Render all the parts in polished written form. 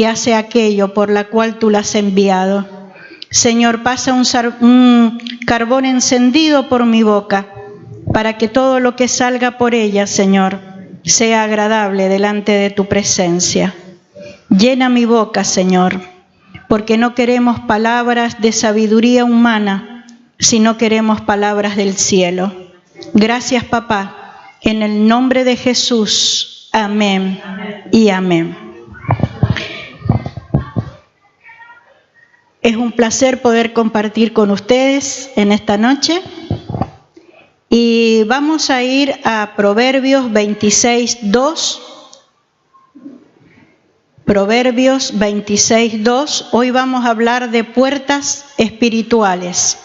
que hace aquello por la cual tú la has enviado. Señor, pasa un carbón encendido por mi boca, para que todo lo que salga por ella, Señor, sea agradable delante de tu presencia. Llena mi boca, Señor, porque no queremos palabras de sabiduría humana, sino queremos palabras del cielo. Gracias, papá, en el nombre de Jesús. Amén y amén. Es un placer poder compartir con ustedes en esta noche. Y vamos a ir a Proverbios 26:2. Proverbios 26:2. Hoy vamos a hablar de puertas espirituales.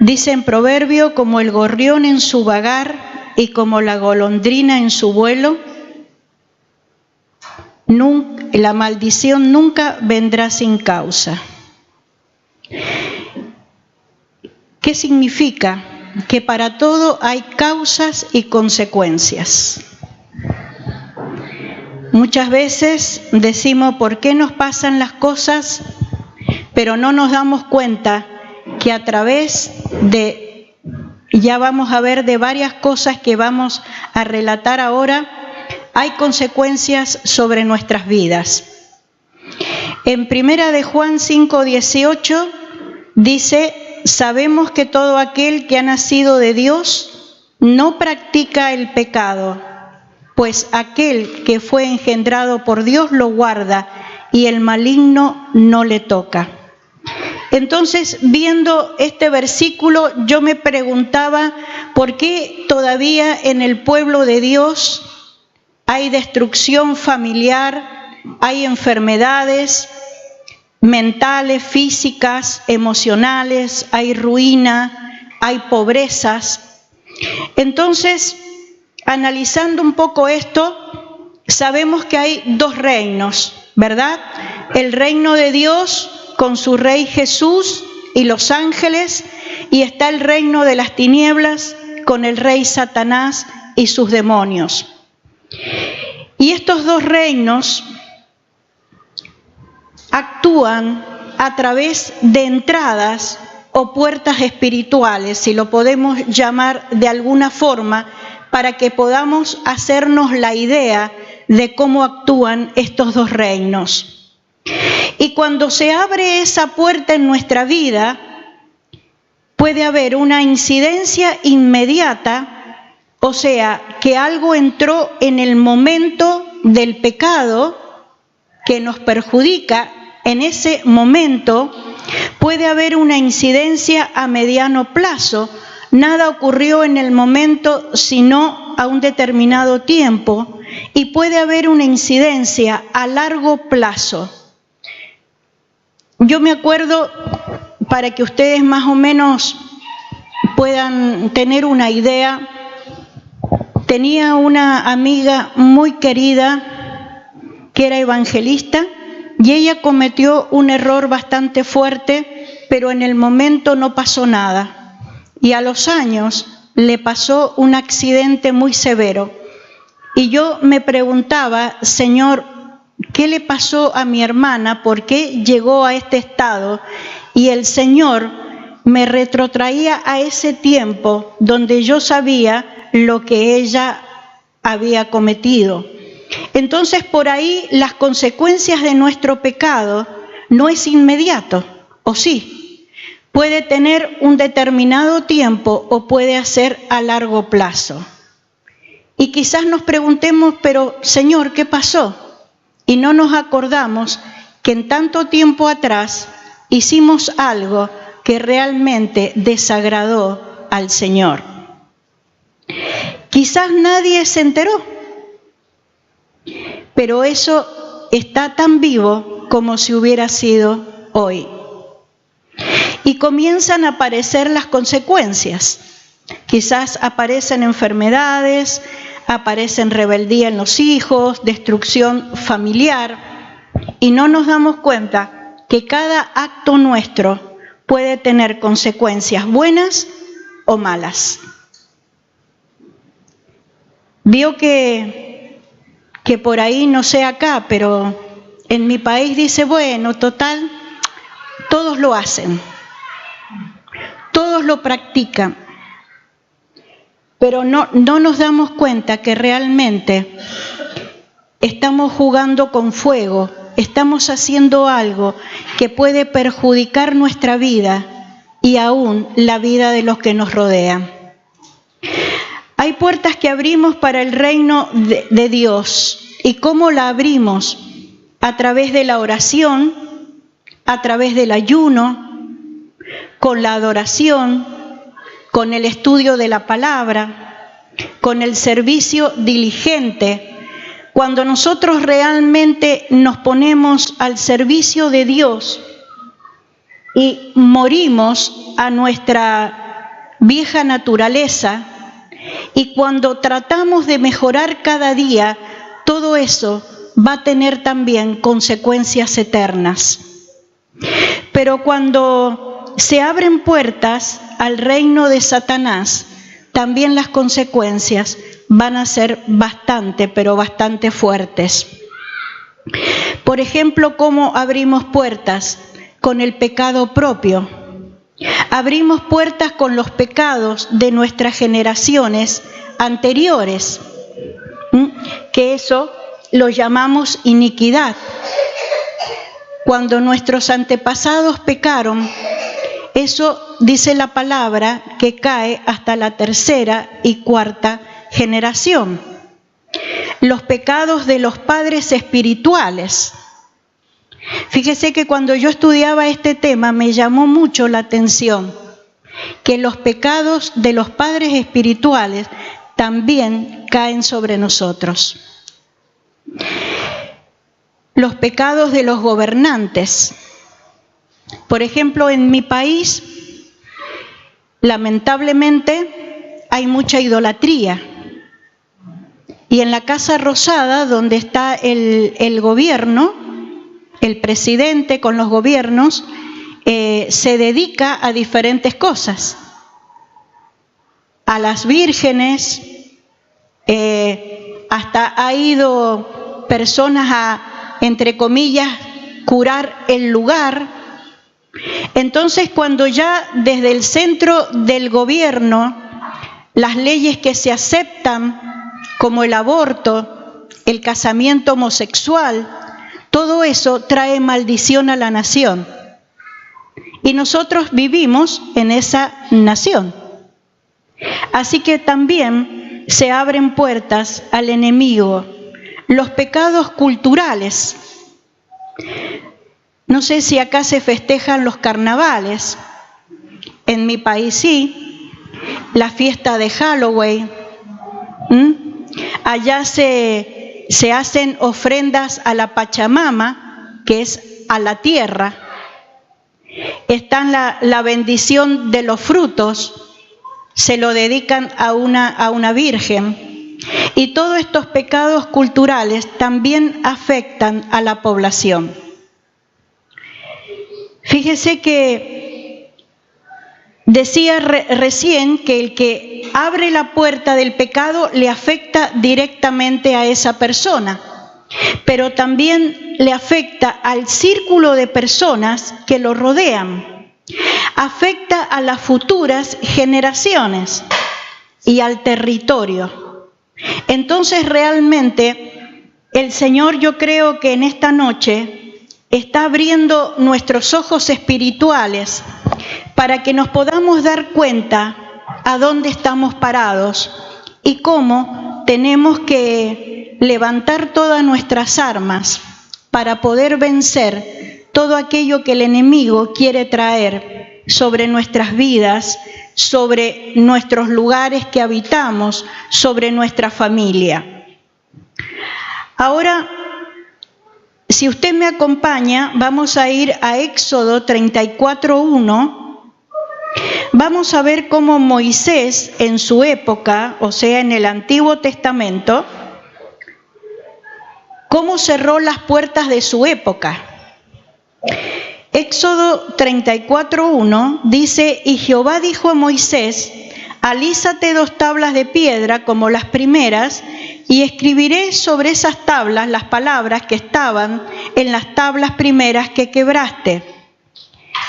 Dice en Proverbio: como el gorrión en su vagar y como la golondrina en su vuelo, la maldición nunca vendrá sin causa. ¿Qué significa? Que para todo hay causas y consecuencias. Muchas veces decimos ¿por qué nos pasan las cosas? Pero no nos damos cuenta que a través de, ya vamos a ver de varias cosas que vamos a relatar ahora, hay consecuencias sobre nuestras vidas. En 1 de Juan 5:18 dice: sabemos que todo aquel que ha nacido de Dios no practica el pecado, pues aquel que fue engendrado por Dios lo guarda y el maligno no le toca. Entonces, viendo este versículo, yo me preguntaba por qué todavía en el pueblo de Dios hay destrucción familiar, hay enfermedades mentales, físicas, emocionales, hay ruina, hay pobrezas. Entonces, analizando un poco esto, sabemos que hay dos reinos, ¿verdad? El reino de Dios con su rey Jesús y los ángeles, y está el reino de las tinieblas con el rey Satanás y sus demonios. Y estos dos reinos actúan a través de entradas o puertas espirituales, si lo podemos llamar de alguna forma, para que podamos hacernos la idea de cómo actúan estos dos reinos. Y cuando se abre esa puerta en nuestra vida, puede haber una incidencia inmediata, o sea, que algo entró en el momento del pecado que nos perjudica. En ese momento puede haber una incidencia a mediano plazo. Nada ocurrió en el momento, sino a un determinado tiempo, y puede haber una incidencia a largo plazo. Yo me acuerdo, para que ustedes más o menos puedan tener una idea, tenía una amiga muy querida que era evangelista, y ella cometió un error bastante fuerte, pero en el momento no pasó nada. Y a los años le pasó un accidente muy severo. Y yo me preguntaba: Señor, ¿qué le pasó a mi hermana? ¿Por qué llegó a este estado? Y el Señor me retrotraía a ese tiempo donde yo sabía lo que ella había cometido. Entonces, por ahí las consecuencias de nuestro pecado no es inmediato, ¿o sí? Puede tener un determinado tiempo o puede ser a largo plazo. Y quizás nos preguntemos: pero Señor, ¿qué pasó? Y no nos acordamos que en tanto tiempo atrás hicimos algo que realmente desagradó al Señor. Quizás nadie se enteró, pero eso está tan vivo como si hubiera sido hoy. Y comienzan a aparecer las consecuencias. Quizás aparecen enfermedades, aparecen rebeldía en los hijos, destrucción familiar, y no nos damos cuenta que cada acto nuestro puede tener consecuencias buenas o malas. Vio que que por ahí no sé acá, pero en mi país dice, bueno, total, todos lo hacen, todos lo practican, pero no nos damos cuenta que realmente estamos jugando con fuego, estamos haciendo algo que puede perjudicar nuestra vida y aún la vida de los que nos rodean. Hay puertas que abrimos para el reino de Dios. ¿Y cómo la abrimos? A través de la oración, a través del ayuno, con la adoración, con el estudio de la palabra, con el servicio diligente. Cuando nosotros realmente nos ponemos al servicio de Dios y morimos a nuestra vieja naturaleza, y cuando tratamos de mejorar cada día, todo eso va a tener también consecuencias eternas. Pero cuando se abren puertas al reino de Satanás, también las consecuencias van a ser bastante, pero bastante fuertes. Por ejemplo, ¿cómo abrimos puertas? Con el pecado propio. Abrimos puertas con los pecados de nuestras generaciones anteriores, que eso lo llamamos iniquidad. Cuando nuestros antepasados pecaron, eso dice la palabra que cae hasta la tercera y cuarta generación. Los pecados de los padres espirituales. Fíjese que cuando yo estudiaba este tema me llamó mucho la atención que los pecados de los padres espirituales también caen sobre nosotros. Los pecados de los gobernantes. Por ejemplo, en mi país, lamentablemente, hay mucha idolatría. Y en la Casa Rosada, donde está el gobierno, el presidente con los gobiernos, se dedica a diferentes cosas. A las vírgenes, hasta ha ido personas a, entre comillas, curar el lugar. Entonces, cuando ya desde el centro del gobierno, las leyes que se aceptan, como el aborto, el casamiento homosexual, todo eso trae maldición a la nación. Y nosotros vivimos en esa nación. Así que también se abren puertas al enemigo. Los pecados culturales. No sé si acá se festejan los carnavales. En mi país sí. La fiesta de Halloween. Allá se hacen ofrendas a la Pachamama, que es a la tierra. Está la bendición de los frutos, se lo dedican a una virgen. Y todos estos pecados culturales también afectan a la población. Fíjese que decía recién que el que abre la puerta del pecado le afecta directamente a esa persona, pero también le afecta al círculo de personas que lo rodean, afecta a las futuras generaciones y al territorio. Entonces realmente el Señor, yo creo que en esta noche está abriendo nuestros ojos espirituales para que nos podamos dar cuenta a dónde estamos parados y cómo tenemos que levantar todas nuestras armas para poder vencer todo aquello que el enemigo quiere traer sobre nuestras vidas, sobre nuestros lugares que habitamos, sobre nuestra familia. Ahora, si usted me acompaña, vamos a ir a Éxodo 34:1. Vamos a ver cómo Moisés en su época, o sea, en el Antiguo Testamento, cómo cerró las puertas de su época. Éxodo 34:1 dice: y Jehová dijo a Moisés: alízate 2 tablas de piedra como las primeras y escribiré sobre esas tablas las palabras que estaban en las tablas primeras que quebraste.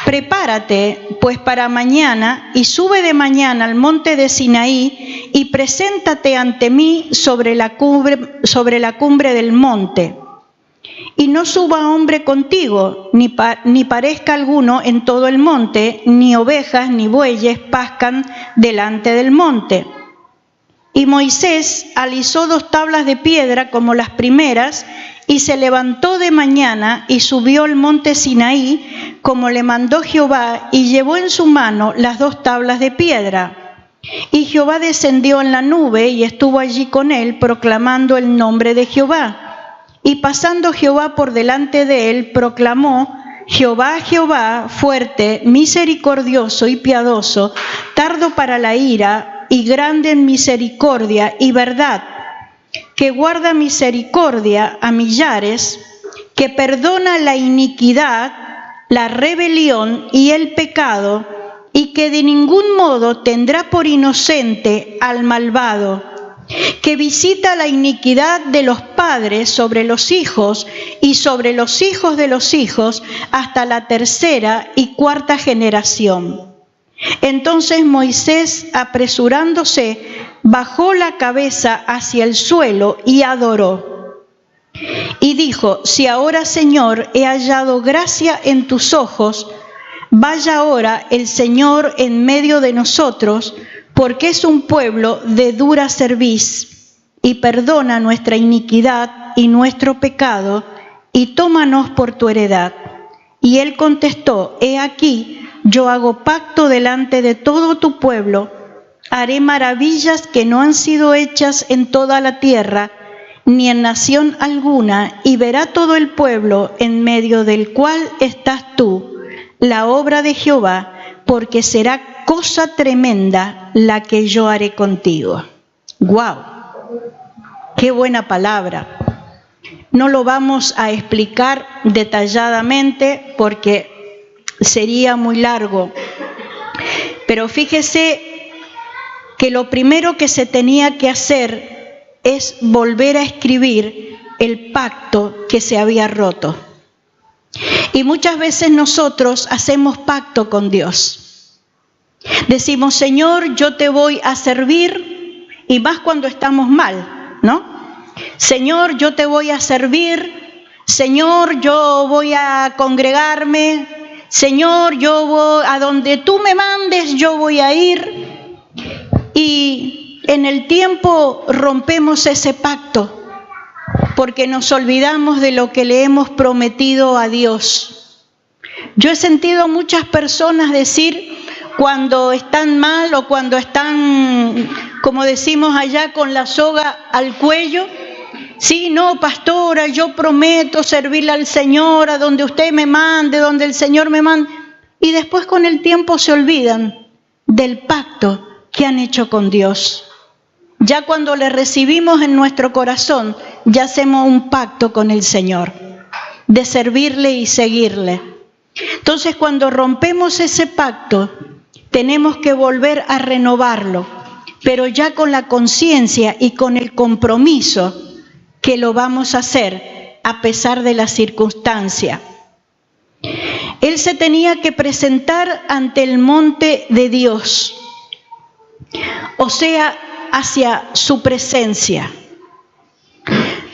Prepárate, pues, para mañana, y sube de mañana al monte de Sinaí, y preséntate ante mí sobre la cumbre del monte. Y no suba hombre contigo, ni parezca alguno en todo el monte, ni ovejas ni bueyes pascan delante del monte. Y Moisés alisó 2 tablas de piedra como las primeras, y se levantó de mañana y subió al monte Sinaí, como le mandó Jehová, y llevó en su mano las 2 tablas de piedra. Y Jehová descendió en la nube y estuvo allí con él, proclamando el nombre de Jehová. Y pasando Jehová por delante de él, proclamó: Jehová, Jehová, fuerte, misericordioso y piadoso, tardo para la ira y grande en misericordia y verdad, que guarda misericordia a millares, que perdona la iniquidad, la rebelión y el pecado, y que de ningún modo tendrá por inocente al malvado, que visita la iniquidad de los padres sobre los hijos y sobre los hijos de los hijos hasta la 3ª y 4ª generación. Entonces Moisés, apresurándose, bajó la cabeza hacia el suelo y adoró. Y dijo: si ahora, Señor, he hallado gracia en tus ojos, vaya ahora el Señor en medio de nosotros, porque es un pueblo de dura cerviz, y perdona nuestra iniquidad y nuestro pecado, y tómanos por tu heredad. Y él contestó: he aquí, yo hago pacto delante de todo tu pueblo, haré maravillas que no han sido hechas en toda la tierra, ni en nación alguna, y verá todo el pueblo en medio del cual estás tú, la obra de Jehová, porque será cosa tremenda la que yo haré contigo. ¡Guau! ¡Qué buena palabra! No lo vamos a explicar detalladamente porque sería muy largo, pero fíjese que lo primero que se tenía que hacer es volver a escribir el pacto que se había roto. Y muchas veces nosotros hacemos pacto con Dios. Decimos: Señor, yo te voy a servir, y más cuando estamos mal, ¿no? Señor, yo te voy a servir. Señor, yo voy a congregarme. Señor, yo voy a donde tú me mandes, yo voy a ir. Y en el tiempo rompemos ese pacto porque nos olvidamos de lo que le hemos prometido a Dios. Yo he sentido a muchas personas decir, cuando están mal o cuando están, como decimos allá, con la soga al cuello: sí, no, pastora, yo prometo servirle al Señor a donde usted me mande, donde el Señor me mande. Y después con el tiempo se olvidan del pacto que han hecho con Dios. Ya cuando le recibimos en nuestro corazón, ya hacemos un pacto con el Señor, de servirle y seguirle. Entonces, cuando rompemos ese pacto, tenemos que volver a renovarlo, pero ya con la conciencia y con el compromiso que lo vamos a hacer a pesar de la circunstancia. Él se tenía que presentar ante el monte de Dios, o sea, hacia su presencia.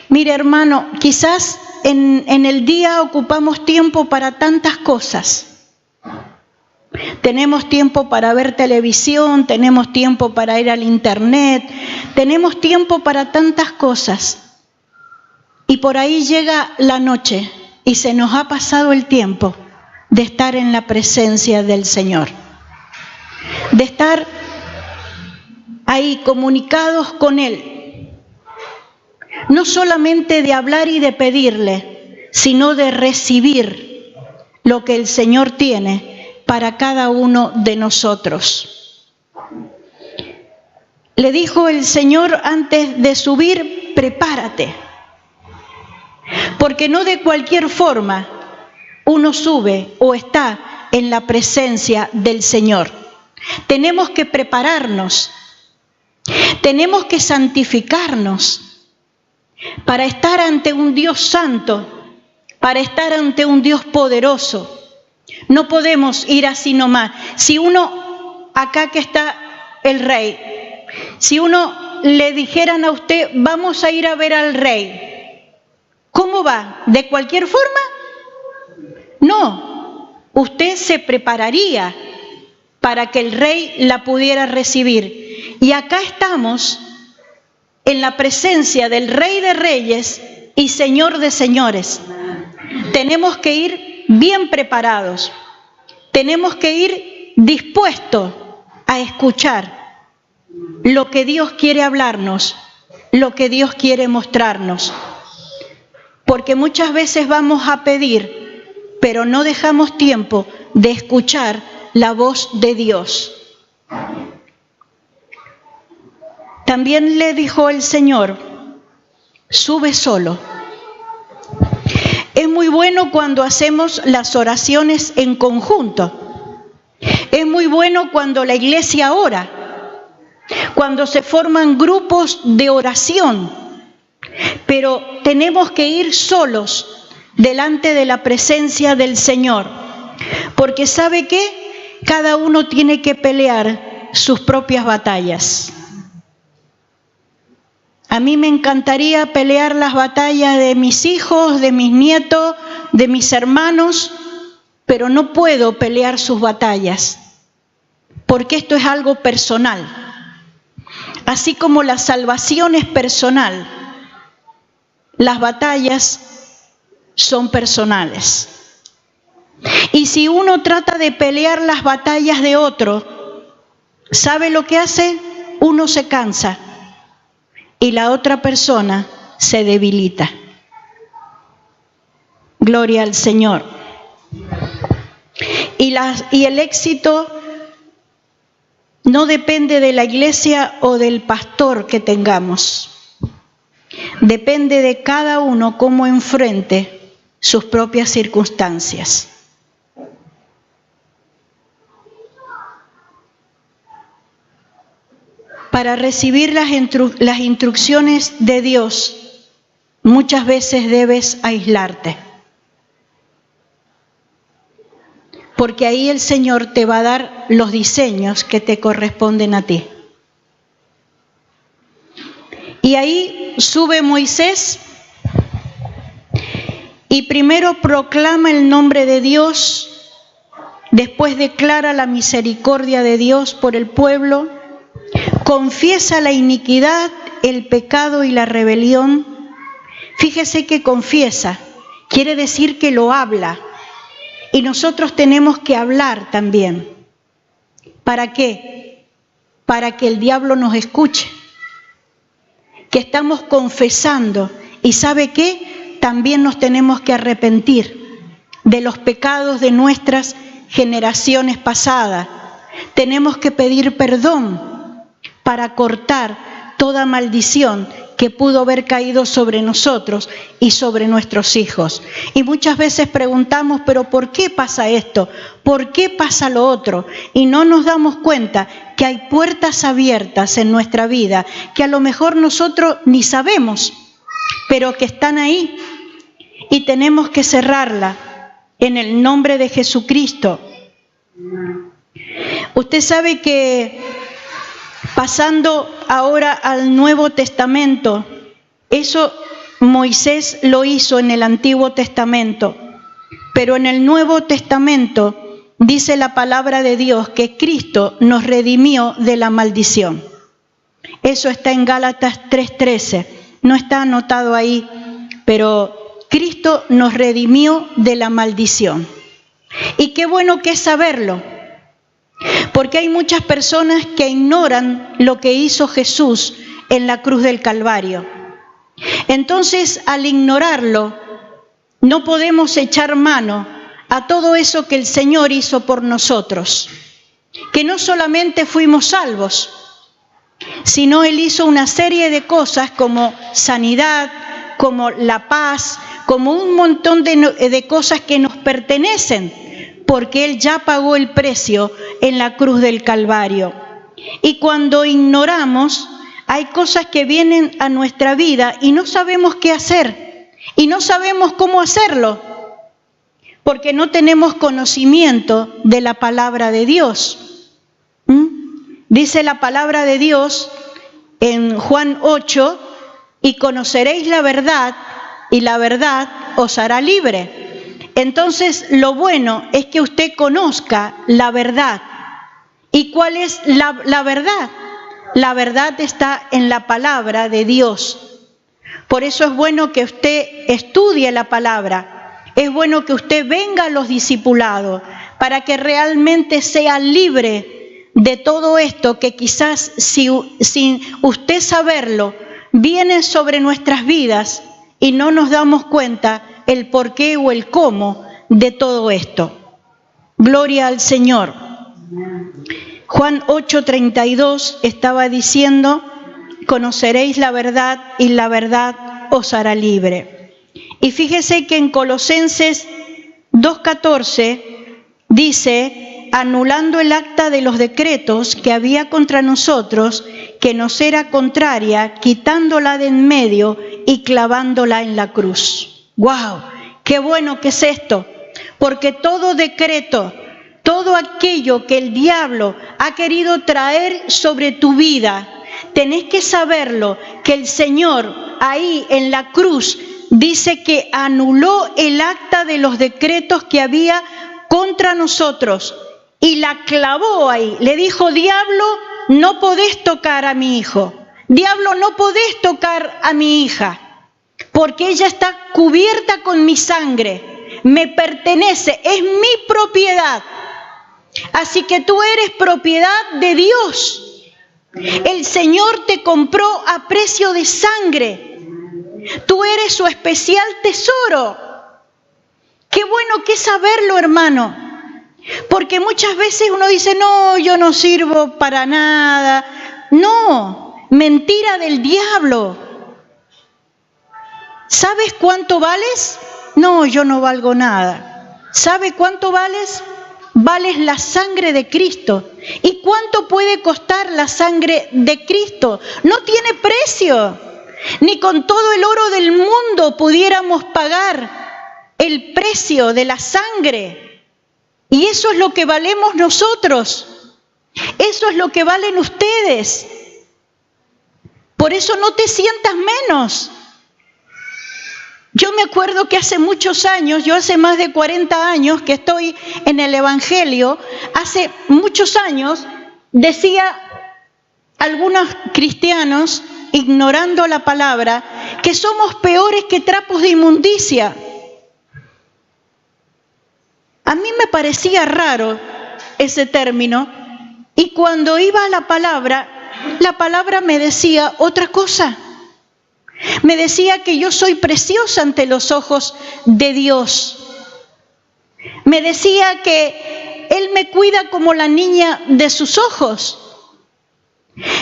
Mire, hermano, quizás en el día ocupamos tiempo para tantas cosas. Tenemos tiempo para ver televisión, tenemos tiempo para ir al internet, tenemos tiempo para tantas cosas. Y por ahí llega la noche y se nos ha pasado el tiempo de estar en la presencia del Señor, de estar ahí comunicados con Él, no solamente de hablar y de pedirle, sino de recibir lo que el Señor tiene para cada uno de nosotros. Le dijo el Señor antes de subir: prepárate, porque no de cualquier forma uno sube o está en la presencia del Señor. Tenemos que prepararnos, tenemos que santificarnos, para estar ante un Dios santo, para estar ante un Dios poderoso. No podemos ir así nomás. Si uno, acá que está el rey, si uno le dijeran a usted, vamos a ir a ver al rey, ¿cómo va? ¿De cualquier forma? No, usted se prepararía para que el rey la pudiera recibir. Y acá estamos en la presencia del Rey de Reyes y Señor de Señores. Tenemos que ir bien preparados, tenemos que ir dispuestos a escuchar lo que Dios quiere hablarnos, lo que Dios quiere mostrarnos. Porque muchas veces vamos a pedir, pero no dejamos tiempo de escuchar la voz de Dios. También le dijo el Señor, sube solo. Es muy bueno cuando hacemos las oraciones en conjunto. Es muy bueno cuando la iglesia ora, cuando se forman grupos de oración. Pero tenemos que ir solos delante de la presencia del Señor. Porque ¿sabe qué? Cada uno tiene que pelear sus propias batallas. A mí me encantaría pelear las batallas de mis hijos, de mis nietos, de mis hermanos, pero no puedo pelear sus batallas, porque esto es algo personal. Así como la salvación es personal, las batallas son personales. Y si uno trata de pelear las batallas de otro, ¿sabe lo que hace? Uno se cansa y la otra persona se debilita. Gloria al Señor. Y el éxito no depende de la iglesia o del pastor que tengamos. Depende de cada uno cómo enfrente sus propias circunstancias. Para recibir las instrucciones de Dios, muchas veces debes aislarte. Porque ahí el Señor te va a dar los diseños que te corresponden a ti. Y ahí sube Moisés y primero proclama el nombre de Dios, después declara la misericordia de Dios por el pueblo, confiesa la iniquidad, el pecado y la rebelión. Fíjese que confiesa, quiere decir que lo habla. Y nosotros tenemos que hablar también. ¿Para qué? Para que el diablo nos escuche. Que estamos confesando. ¿Y sabe qué? También nos tenemos que arrepentir de los pecados de nuestras generaciones pasadas. Tenemos que pedir perdón para cortar toda maldición que pudo haber caído sobre nosotros y sobre nuestros hijos. Y muchas veces preguntamos, ¿pero por qué pasa esto? ¿Por qué pasa lo otro? Y no nos damos cuenta que hay puertas abiertas en nuestra vida que a lo mejor nosotros ni sabemos, pero que están ahí y tenemos que cerrarla en el nombre de Jesucristo. Usted sabe que pasando ahora al Nuevo Testamento, eso Moisés lo hizo en el Antiguo Testamento, pero en el Nuevo Testamento dice la palabra de Dios que Cristo nos redimió de la maldición. Eso está en Gálatas 3:13, no está anotado ahí, pero Cristo nos redimió de la maldición. Y qué bueno que es saberlo. Porque hay muchas personas que ignoran lo que hizo Jesús en la cruz del Calvario. Entonces, al ignorarlo, no podemos echar mano a todo eso que el Señor hizo por nosotros. Que no solamente fuimos salvos, sino Él hizo una serie de cosas como sanidad, como la paz, como un montón de cosas que nos pertenecen. Porque Él ya pagó el precio en la cruz del Calvario. Y cuando ignoramos, hay cosas que vienen a nuestra vida y no sabemos qué hacer y no sabemos cómo hacerlo, porque no tenemos conocimiento de la palabra de Dios. Dice la palabra de Dios en Juan 8, y conoceréis la verdad, y la verdad os hará libre. Entonces, lo bueno es que usted conozca la verdad. ¿Y cuál es la verdad? La verdad está en la palabra de Dios. Por eso es bueno que usted estudie la palabra. Es bueno que usted venga a los discipulados para que realmente sea libre de todo esto que quizás sin usted saberlo viene sobre nuestras vidas y no nos damos cuenta el por qué o el cómo de todo esto. Gloria al Señor. Juan 8:32 estaba diciendo, conoceréis la verdad y la verdad os hará libre. Y fíjese que en Colosenses 2:14 dice, anulando el acta de los decretos que había contra nosotros, que nos era contraria, quitándola de en medio y clavándola en la cruz. ¡Wow! ¡Qué bueno que es esto! Porque todo decreto, todo aquello que el diablo ha querido traer sobre tu vida, tenés que saberlo, que el Señor ahí en la cruz dice que anuló el acta de los decretos que había contra nosotros y la clavó ahí. Le dijo, diablo, no podés tocar a mi hijo. Diablo, no podés tocar a mi hija, porque ella está cubierta con mi sangre, me pertenece, es mi propiedad. Así que tú eres propiedad de Dios. El Señor te compró a precio de sangre. Tú eres su especial tesoro. Qué bueno que es saberlo, hermano. Porque muchas veces uno dice, no, yo no sirvo para nada. No, mentira del diablo. ¿Sabes cuánto vales? No, yo no valgo nada. ¿Sabe cuánto vales? Vales la sangre de Cristo. ¿Y cuánto puede costar la sangre de Cristo? No tiene precio. Ni con todo el oro del mundo pudiéramos pagar el precio de la sangre. Y eso es lo que valemos nosotros. Eso es lo que valen ustedes. Por eso no te sientas menos. Yo me acuerdo que hace muchos años, yo hace más de 40 años que estoy en el Evangelio, hace muchos años decía algunos cristianos, ignorando la palabra, que somos peores que trapos de inmundicia. A mí me parecía raro ese término y cuando iba a la palabra me decía otra cosa. Me decía que yo soy preciosa ante los ojos de Dios. Me decía que Él me cuida como la niña de sus ojos.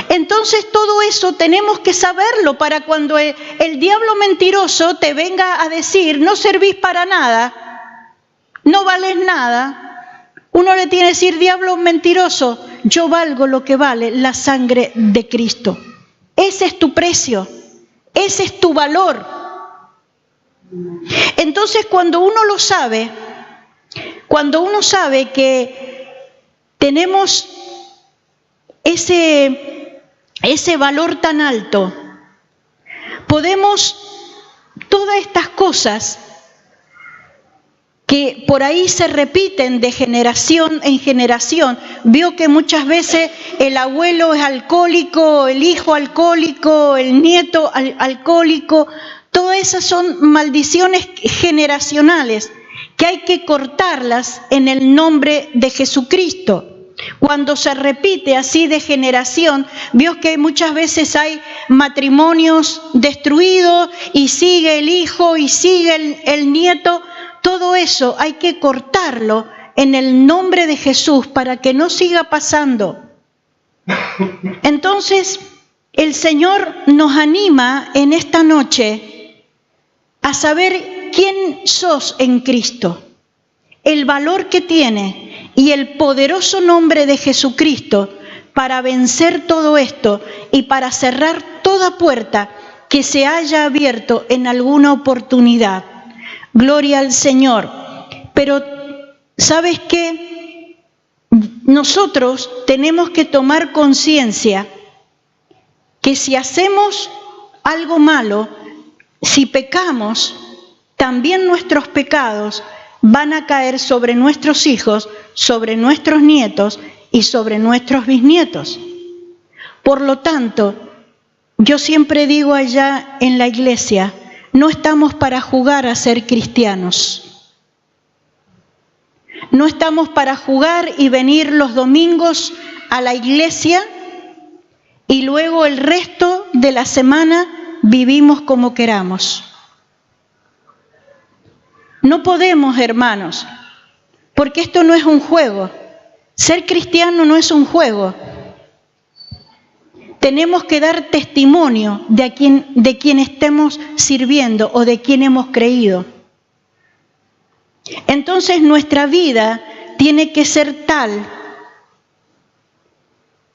Entonces todo eso tenemos que saberlo para cuando el diablo mentiroso te venga a decir, no servís para nada, no vales nada. Uno le tiene que decir, diablo mentiroso, yo valgo lo que vale la sangre de Cristo. Ese es tu precio. Ese es tu valor. Entonces cuando uno lo sabe, cuando uno sabe que tenemos ese valor tan alto, podemos todas estas cosas que por ahí se repiten de generación en generación. Vio que muchas veces el abuelo es alcohólico, el hijo alcohólico, el nieto alcohólico. Todas esas son maldiciones generacionales que hay que cortarlas en el nombre de Jesucristo. Cuando se repite así de generación, vio que muchas veces hay matrimonios destruidos y sigue el hijo y sigue el nieto. Todo eso hay que cortarlo en el nombre de Jesús para que no siga pasando. Entonces, el Señor nos anima en esta noche a saber quién sos en Cristo, el valor que tiene y el poderoso nombre de Jesucristo para vencer todo esto y para cerrar toda puerta que se haya abierto en alguna oportunidad. Gloria al Señor. Pero, ¿sabes qué? Nosotros tenemos que tomar conciencia que si hacemos algo malo, si pecamos, también nuestros pecados van a caer sobre nuestros hijos, sobre nuestros nietos y sobre nuestros bisnietos. Por lo tanto, yo siempre digo allá en la iglesia, no estamos para jugar a ser cristianos. No estamos para jugar y venir los domingos a la iglesia y luego el resto de la semana vivimos como queramos. No podemos, hermanos, porque esto no es un juego. Ser cristiano no es un juego. Tenemos que dar testimonio de quien estemos sirviendo o de quien hemos creído. Entonces nuestra vida tiene que ser tal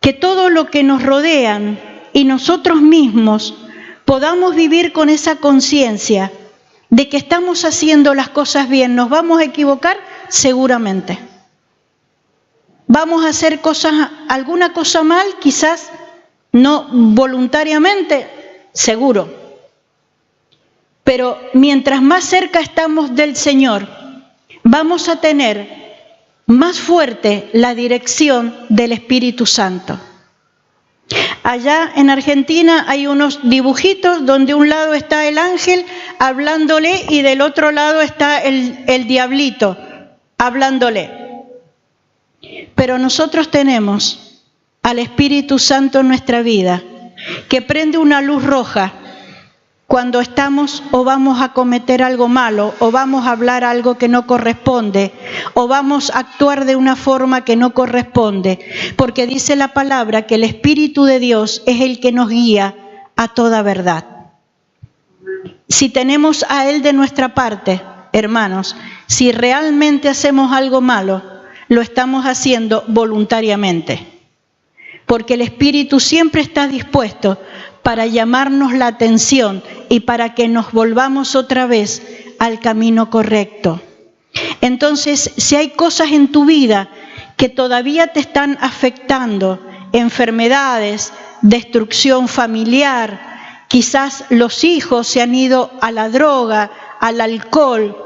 que todo lo que nos rodean y nosotros mismos podamos vivir con esa conciencia de que estamos haciendo las cosas bien. ¿Nos vamos a equivocar? Seguramente. ¿Vamos a hacer alguna cosa mal? Quizás no voluntariamente, seguro. Pero mientras más cerca estamos del Señor, vamos a tener más fuerte la dirección del Espíritu Santo. Allá en Argentina hay unos dibujitos donde un lado está el ángel hablándole y del otro lado está el diablito hablándole. Pero nosotros tenemos al Espíritu Santo en nuestra vida, que prende una luz roja cuando estamos o vamos a cometer algo malo, o vamos a hablar algo que no corresponde, o vamos a actuar de una forma que no corresponde, porque dice la palabra que el Espíritu de Dios es el que nos guía a toda verdad. Si tenemos a Él de nuestra parte, hermanos, si realmente hacemos algo malo, lo estamos haciendo voluntariamente, porque el Espíritu siempre está dispuesto para llamarnos la atención y para que nos volvamos otra vez al camino correcto. Entonces, si hay cosas en tu vida que todavía te están afectando, enfermedades, destrucción familiar, quizás los hijos se han ido a la droga, al alcohol,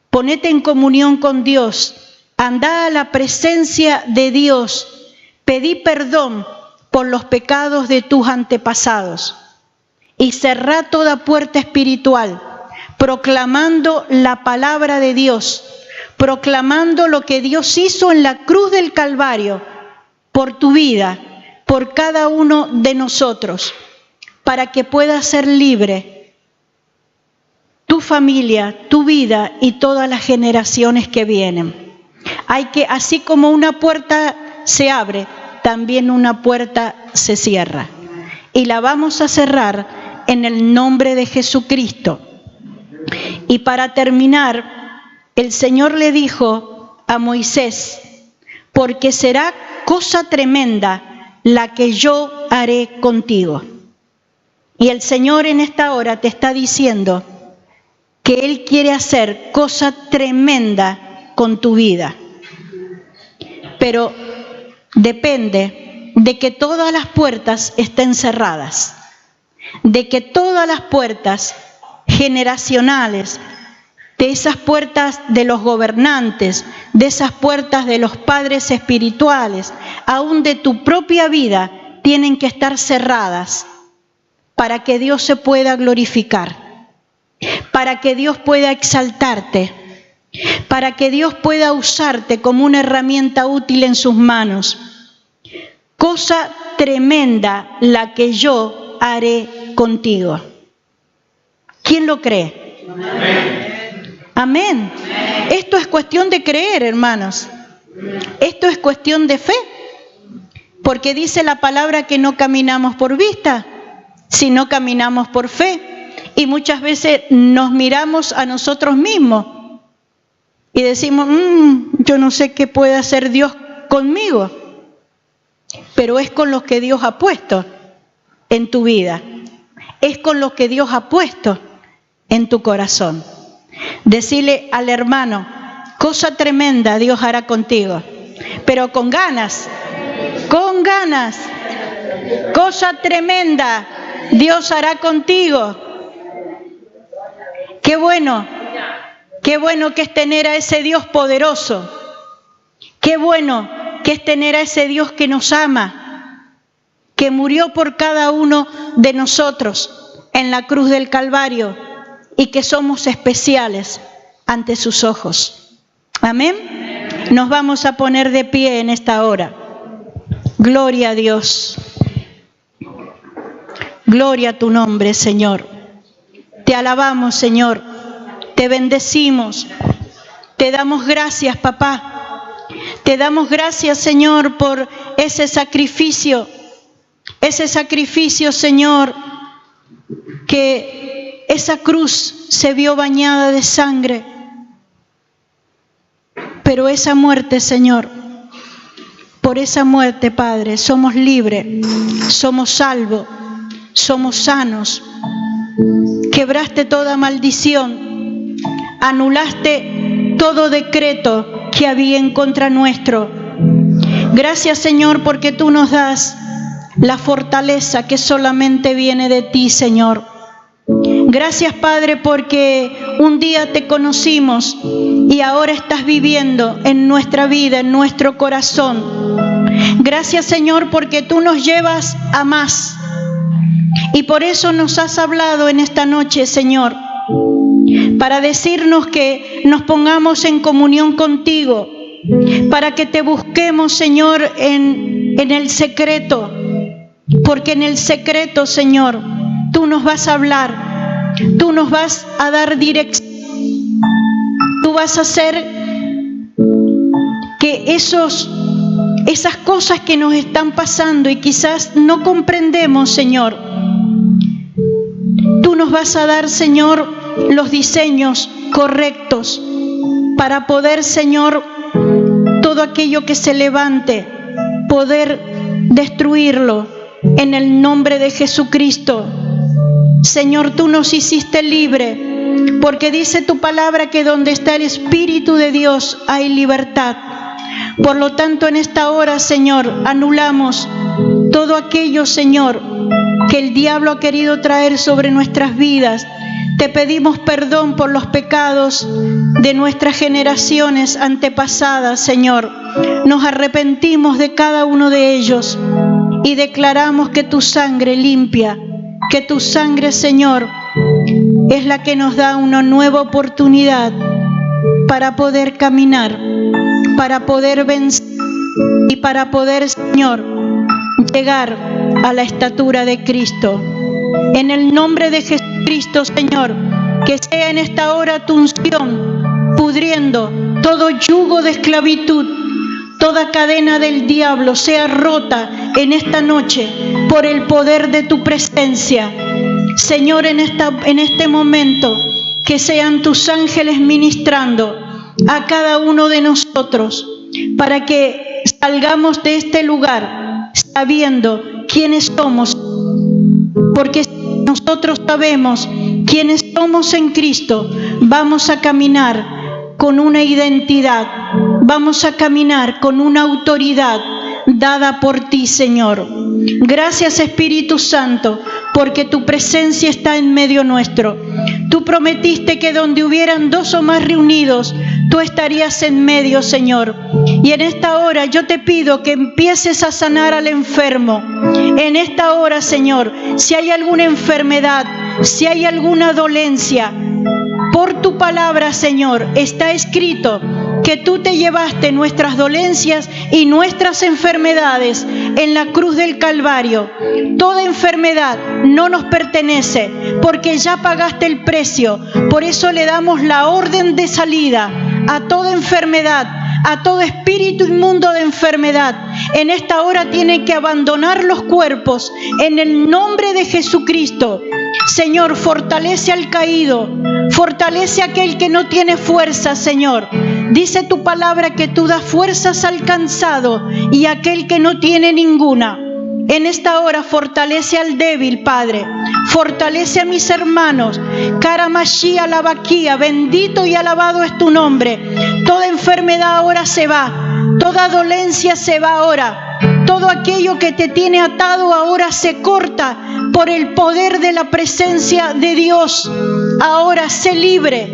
ponete en comunión con Dios, anda a la presencia de Dios, pedí perdón por los pecados de tus antepasados y cerrá toda puerta espiritual, proclamando la palabra de Dios, proclamando lo que Dios hizo en la cruz del Calvario por tu vida, por cada uno de nosotros, para que puedas ser libre tu familia, tu vida y todas las generaciones que vienen. Así como una puerta se abre, también una puerta se cierra. Y la vamos a cerrar en el nombre de Jesucristo. Y para terminar, el Señor le dijo a Moisés, porque será cosa tremenda la que yo haré contigo. Y el Señor en esta hora te está diciendo que Él quiere hacer cosa tremenda con tu vida. Pero depende de que todas las puertas estén cerradas, de que todas las puertas generacionales, de esas puertas de los gobernantes, de esas puertas de los padres espirituales, aún de tu propia vida, tienen que estar cerradas para que Dios se pueda glorificar, para que Dios pueda exaltarte, para que Dios pueda usarte como una herramienta útil en sus manos. Cosa tremenda la que yo haré contigo. ¿Quién lo cree? Amén. Amén. Esto es cuestión de creer, hermanos. Esto es cuestión de fe. Porque dice la palabra que no caminamos por vista, sino caminamos por fe. Y muchas veces nos miramos a nosotros mismos y decimos, yo no sé qué puede hacer Dios conmigo. pero es con lo que Dios ha puesto en tu vida. Es con lo que Dios ha puesto en tu corazón. Decirle al hermano, cosa tremenda Dios hará contigo, pero con ganas, cosa tremenda Dios hará contigo. Qué bueno que es tener a ese Dios poderoso. Qué bueno que es tener a ese Dios que nos ama, que murió por cada uno de nosotros en la cruz del Calvario y que somos especiales ante sus ojos. Amén. Nos vamos a poner de pie en esta hora. Gloria a Dios. Gloria a tu nombre, Señor. Te alabamos, Señor. Te bendecimos. Te damos gracias, papá. Te damos gracias, Señor, por ese sacrificio, Señor, que esa cruz se vio bañada de sangre. Pero esa muerte, Señor, por esa muerte, Padre, somos libres, somos salvos, somos sanos. Quebraste toda maldición, anulaste todo decreto que había en contra nuestro. Gracias, Señor, porque tú nos das la fortaleza que solamente viene de ti, Señor. Gracias, Padre, porque un día te conocimos y ahora estás viviendo en nuestra vida, en nuestro corazón. Gracias, Señor, porque tú nos llevas a más. Y por eso nos has hablado en esta noche, Señor, para decirnos que nos pongamos en comunión contigo, para que te busquemos, Señor, en el secreto, porque en el secreto, Señor, tú nos vas a hablar, tú nos vas a dar dirección, tú vas a hacer que esas cosas que nos están pasando y quizás no comprendemos, Señor, tú nos vas a dar, Señor, los diseños correctos para poder, Señor, todo aquello que se levante, poder destruirlo en el nombre de Jesucristo. Señor, tú nos hiciste libre, porque dice tu palabra que donde está el Espíritu de Dios hay libertad. Por lo tanto, en esta hora, Señor, anulamos todo aquello, Señor, que el diablo ha querido traer sobre nuestras vidas. Te pedimos perdón por los pecados de nuestras generaciones antepasadas, Señor. Nos arrepentimos de cada uno de ellos y declaramos que tu sangre limpia, que tu sangre, Señor, es la que nos da una nueva oportunidad para poder caminar, para poder vencer y para poder, Señor, llegar a la estatura de Cristo. En el nombre de Jesucristo, Señor, que sea en esta hora tu unción, pudriendo todo yugo de esclavitud, toda cadena del diablo sea rota en esta noche por el poder de tu presencia. Señor, en este momento, que sean tus ángeles ministrando a cada uno de nosotros, para que salgamos de este lugar sabiendo quiénes somos, porque si nosotros sabemos quiénes somos en Cristo, vamos a caminar con una identidad, vamos a caminar con una autoridad dada por ti, Señor. Gracias, Espíritu Santo, porque tu presencia está en medio nuestro. Tú prometiste que donde hubieran 2 o más reunidos, tú estarías en medio, Señor. Y en esta hora yo te pido que empieces a sanar al enfermo. En esta hora, Señor, si hay alguna enfermedad, si hay alguna dolencia, por tu palabra, Señor, está escrito que tú te llevaste nuestras dolencias y nuestras enfermedades en la cruz del Calvario. Toda enfermedad no nos pertenece porque ya pagaste el precio. Por eso le damos la orden de salida a toda enfermedad, a todo espíritu inmundo de enfermedad. En esta hora tiene que abandonar los cuerpos en el nombre de Jesucristo. Señor, fortalece al caído, fortalece a aquel que no tiene fuerza, Señor. Dice tu palabra que tú das fuerzas al cansado y a aquel que no tiene ninguna. En esta hora fortalece al débil, Padre. Fortalece a mis hermanos. Karamashia Lavaquía, bendito y alabado es tu nombre. Toda enfermedad ahora se va. Toda dolencia se va ahora. Todo aquello que te tiene atado ahora se corta por el poder de la presencia de Dios. Ahora sé libre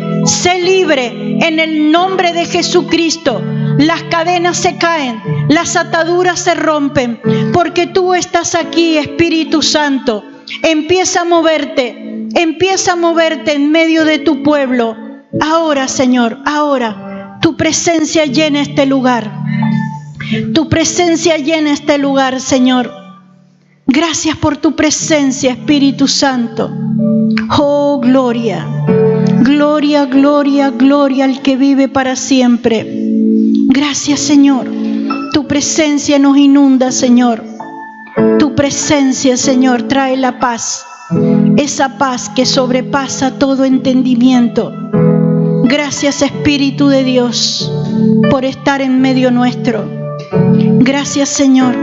en el nombre de Jesucristo. Las cadenas se caen, las ataduras se rompen, porque tú estás aquí, Espíritu Santo. Empieza a moverte en medio de tu pueblo. Ahora, Señor, ahora, tu presencia llena este lugar. Tu presencia llena este lugar, Señor. Gracias por tu presencia, Espíritu Santo. Oh, gloria, gloria, gloria, gloria al que vive para siempre. Gracias, Señor. Tu presencia nos inunda, Señor. Tu presencia, Señor, trae la paz. Esa paz que sobrepasa todo entendimiento. Gracias, Espíritu de Dios, por estar en medio nuestro. Gracias, Señor.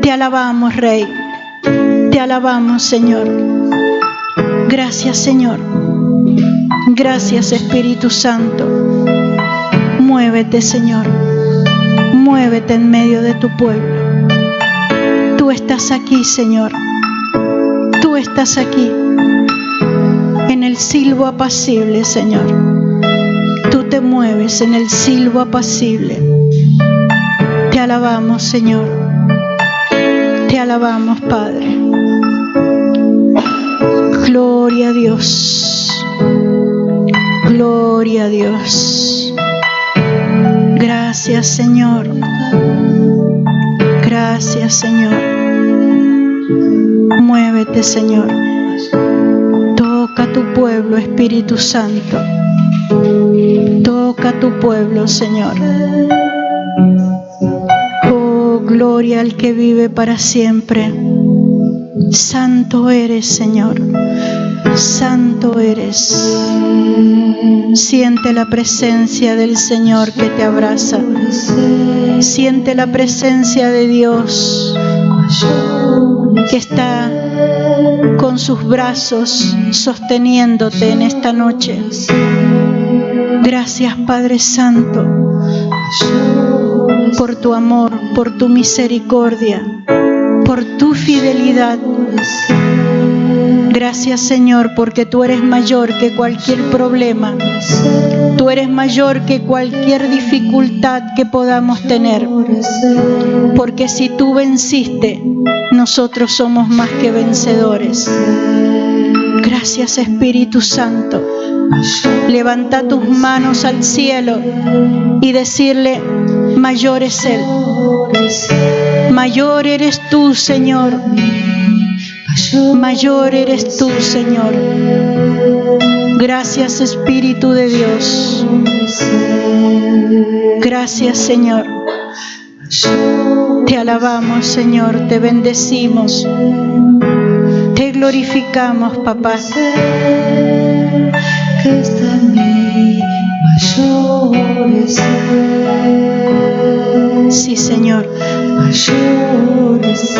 Te alabamos, Rey. Te alabamos, Señor. Gracias, Señor. Gracias, Espíritu Santo. Muévete, Señor. Muévete en medio de tu pueblo. Tú estás aquí, Señor. Tú estás aquí. En el silbo apacible, Señor. Tú te mueves en el silbo apacible. Te alabamos, Señor. Te alabamos, Padre. Gloria a Dios. Gloria a Dios. Gracias, Señor. Gracias, Señor. Muévete, Señor. Toca a tu pueblo, Espíritu Santo. Toca a tu pueblo, Señor. Gloria al que vive para siempre. Santo eres, Señor. Santo eres. Siente la presencia del Señor que te abraza. Siente la presencia de Dios que está con sus brazos sosteniéndote en esta noche. Gracias, Padre Santo, por tu amor, por tu misericordia, por tu fidelidad. Gracias, Señor, porque tú eres mayor que cualquier problema. Tú eres mayor que cualquier dificultad que podamos tener. Porque si tú venciste, nosotros somos más que vencedores. Gracias, Espíritu Santo. Levanta tus manos al cielo y decirle: mayor es Él. Mayor eres tú, Señor. Mayor eres tú, Señor. Gracias, Espíritu de Dios. Gracias, Señor. Te alabamos, Señor. Te bendecimos. Te glorificamos, papá. Que está en mí, mayor es Él. Sí, Señor. Mayor es Él.